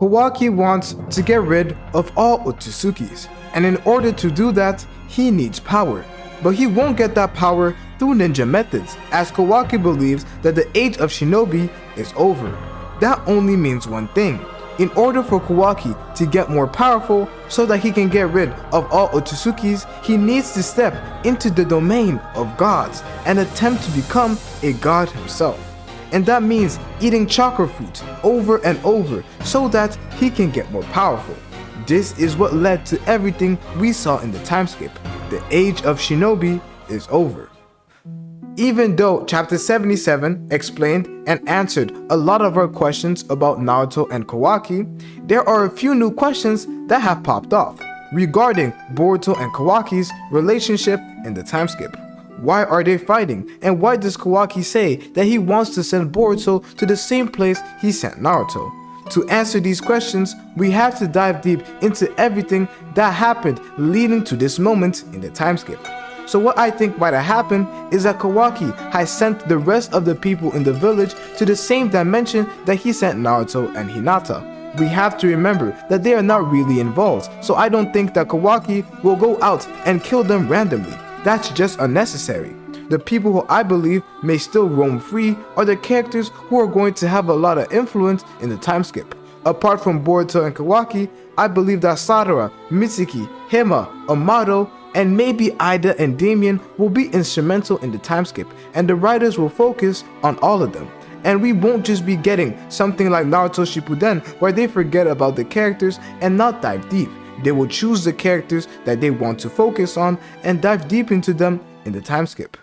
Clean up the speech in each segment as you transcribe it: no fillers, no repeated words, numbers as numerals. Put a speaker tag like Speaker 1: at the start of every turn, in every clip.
Speaker 1: Kawaki wants to get rid of all Otsusukis, and in order to do that, he needs power. But he won't get that power through ninja methods, as Kawaki believes that the age of shinobi is over. That only means one thing. In order for Kawaki to get more powerful so that he can get rid of all Otsusukis, he needs to step into the domain of gods and attempt to become a god himself. And that means eating chakra fruit over and over so that he can get more powerful. This is what led to everything we saw in the time skip. The age of shinobi is over. Even though chapter 77 explained and answered a lot of our questions about Naruto and Kawaki, there are a few new questions that have popped off regarding Boruto and Kawaki's relationship in the time skip. Why are they fighting, and why does Kawaki say that he wants to send Boruto to the same place he sent Naruto? To answer these questions, we have to dive deep into everything that happened leading to this moment in the time skip. So what I think might have happened is that Kawaki has sent the rest of the people in the village to the same dimension that he sent Naruto and Hinata. We have to remember that they are not really involved, so I don't think that Kawaki will go out and kill them randomly. That's just unnecessary. The people who I believe may still roam free are the characters who are going to have a lot of influence in the time skip. Apart from Boruto and Kawaki, I believe that Sadara, Mitsuki, Hima, Amado, and maybe Ida and Damien will be instrumental in the time skip, and the writers will focus on all of them. And we won't just be getting something like Naruto Shippuden where they forget about the characters and not dive deep. They will choose the characters that they want to focus on and dive deep into them in the time skip.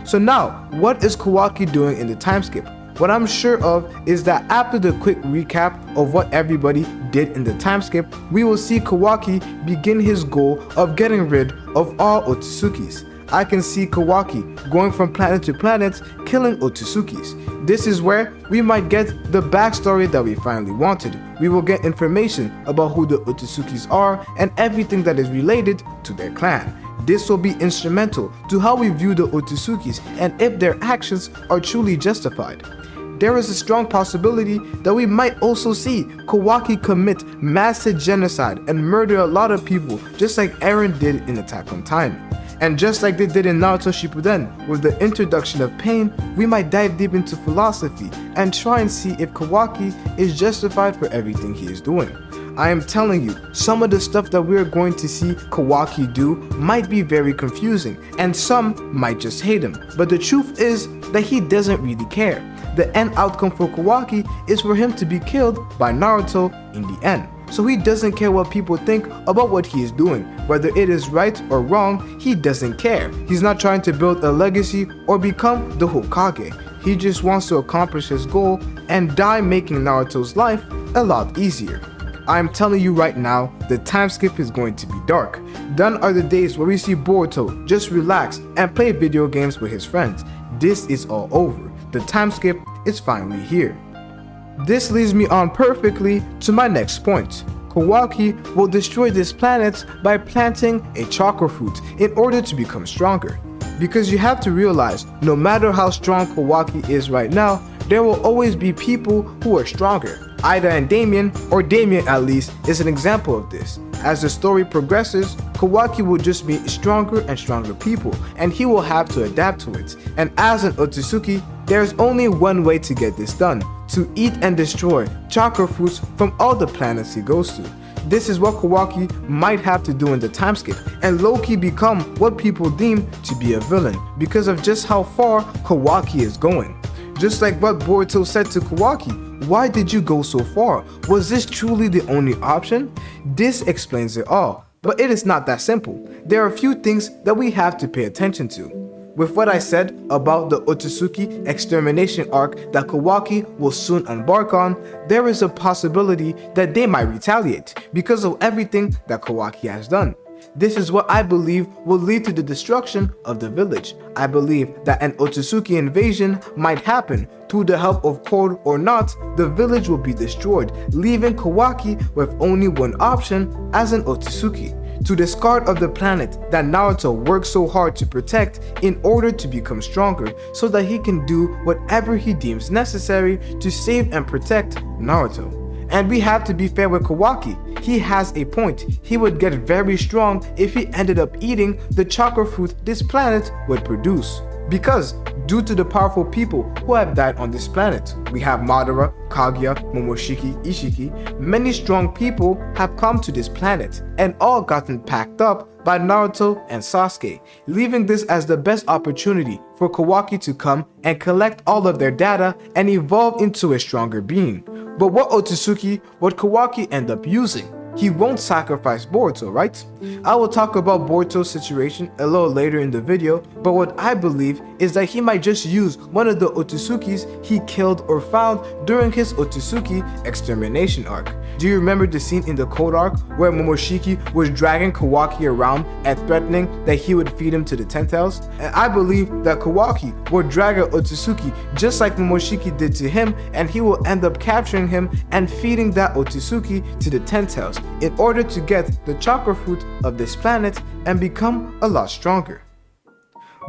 Speaker 1: So now, what is Kawaki doing in the time skip? What I'm sure of is that after the quick recap of what everybody did in the time skip, we will see Kawaki begin his goal of getting rid of all Otsusukis. I can see Kawaki going from planet to planet, killing Otsusukis. This is where we might get the backstory that we finally wanted. We will get information about who the Otsusukis are and everything that is related to their clan. This will be instrumental to how we view the Otsusukis and if their actions are truly justified. There is a strong possibility that we might also see Kawaki commit massive genocide and murder a lot of people just like Eren did in Attack on Titan. And just like they did in Naruto Shippuden with the introduction of pain, we might dive deep into philosophy and try and see if Kawaki is justified for everything he is doing. I am telling you, some of the stuff that we are going to see Kawaki do might be very confusing, and some might just hate him. But the truth is that he doesn't really care. The end outcome for Kawaki is for him to be killed by Naruto in the end. So he doesn't care what people think about what he is doing. Whether it is right or wrong, he doesn't care. He's not trying to build a legacy or become the Hokage. He just wants to accomplish his goal and die making Naruto's life a lot easier. I am telling you right now, the time skip is going to be dark. Done are the days where we see Boruto just relax and play video games with his friends. This is all over. The time skip is finally here. This leads me on perfectly to my next point. Kawaki will destroy this planet by planting a chakra fruit in order to become stronger. Because you have to realize, no matter how strong Kawaki is right now, there will always be people who are stronger. Ida and Damien, or Damien at least, is an example of this. As the story progresses, Kawaki will just meet stronger and stronger people, and he will have to adapt to it. And as an Otsutsuki, there is only one way to get this done: to eat and destroy chakra fruits from all the planets he goes to. This is what Kawaki might have to do in the time skip, and low-key become what people deem to be a villain because of just how far Kawaki is going. Just like what Boruto said to Kawaki, why did you go so far? Was this truly the only option? This explains it all, but it is not that simple. There are a few things that we have to pay attention to. With what I said about the Otsutsuki extermination arc that Kawaki will soon embark on, there is a possibility that they might retaliate because of everything that Kawaki has done. This is what I believe will lead to the destruction of the village. I believe that an Otsutsuki invasion might happen. Through the help of Code or not, the village will be destroyed, leaving Kawaki with only one option as an Otsutsuki: to discard of the planet that Naruto worked so hard to protect in order to become stronger so that he can do whatever he deems necessary to save and protect Naruto. And we have to be fair with Kawaki. He has a point. He would get very strong if he ended up eating the chakra fruit this planet would produce. Because due to the powerful people who have died on this planet, we have Madara, Kaguya, Momoshiki, Ishiki, many strong people have come to this planet and all gotten packed up by Naruto and Sasuke, leaving this as the best opportunity for Kawaki to come and collect all of their data and evolve into a stronger being. But what Otsutsuki would Kawaki end up using? He won't sacrifice Boruto, right? I will talk about Boruto's situation a little later in the video, but what I believe is that he might just use one of the Otsutsukis he killed or found during his Otsutsuki extermination arc. Do you remember the scene in the Code arc where Momoshiki was dragging Kawaki around and threatening that he would feed him to the Ten Tails? And I believe that Kawaki will drag an Otsutsuki just like Momoshiki did to him, and he will end up capturing him and feeding that Otsutsuki to the Ten Tails in order to get the chakra fruit of this planet and become a lot stronger.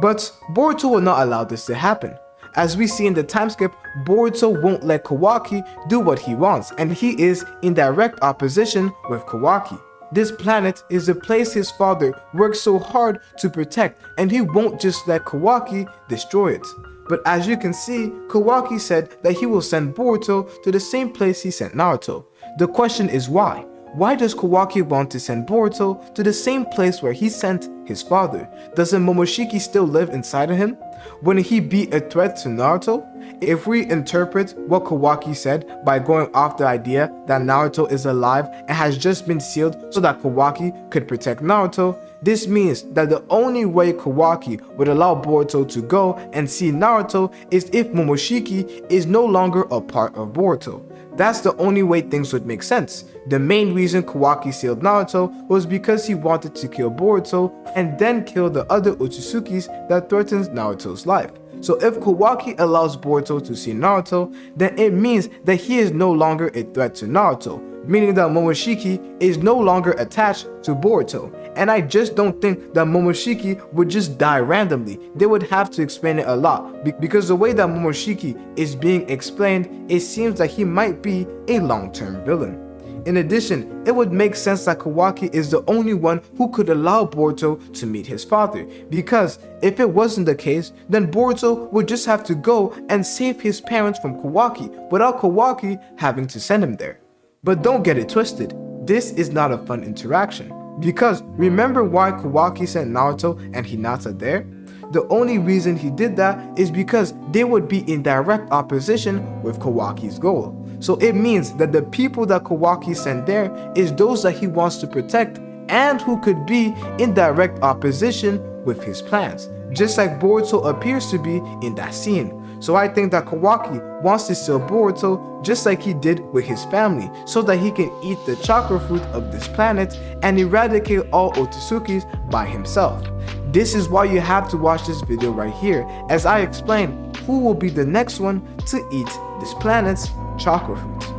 Speaker 1: But Boruto will not allow this to happen. As we see in the time skip, Boruto won't let Kawaki do what he wants, and he is in direct opposition with Kawaki. This planet is the place his father worked so hard to protect, and he won't just let Kawaki destroy it. But as you can see, Kawaki said that he will send Boruto to the same place he sent Naruto. The question is why? Why does Kawaki want to send Boruto to the same place where he sent his father? Doesn't Momoshiki still live inside of him? Wouldn't he be a threat to Naruto? If we interpret what Kawaki said by going off the idea that Naruto is alive and has just been sealed so that Kawaki could protect Naruto, this means that the only way Kawaki would allow Boruto to go and see Naruto is if Momoshiki is no longer a part of Boruto. That's the only way things would make sense. The main reason Kawaki sealed Naruto was because he wanted to kill Boruto and then kill the other Otsutsukis that threatened Naruto's life. So if Kawaki allows Boruto to see Naruto, then it means that he is no longer a threat to Naruto, meaning that Momoshiki is no longer attached to Boruto. And I just don't think that Momoshiki would just die randomly. They would have to explain it a lot, because the way that Momoshiki is being explained, it seems that he might be a long-term villain. In addition, it would make sense that Kawaki is the only one who could allow Boruto to meet his father, because if it wasn't the case, then Boruto would just have to go and save his parents from Kawaki without Kawaki having to send him there. But don't get it twisted, this is not a fun interaction, because remember why Kawaki sent Naruto and Hinata there? The only reason he did that is because they would be in direct opposition with Kawaki's goal. So it means that the people that Kawaki sent there is those that he wants to protect and who could be in direct opposition with his plans, just like Boruto appears to be in that scene. So I think that Kawaki wants to seal Boruto just like he did with his family, so that he can eat the chakra fruit of this planet and eradicate all Otsutsuki's by himself. This is why you have to watch this video right here as I explain who will be the next one to eat this planet's chakra fruit.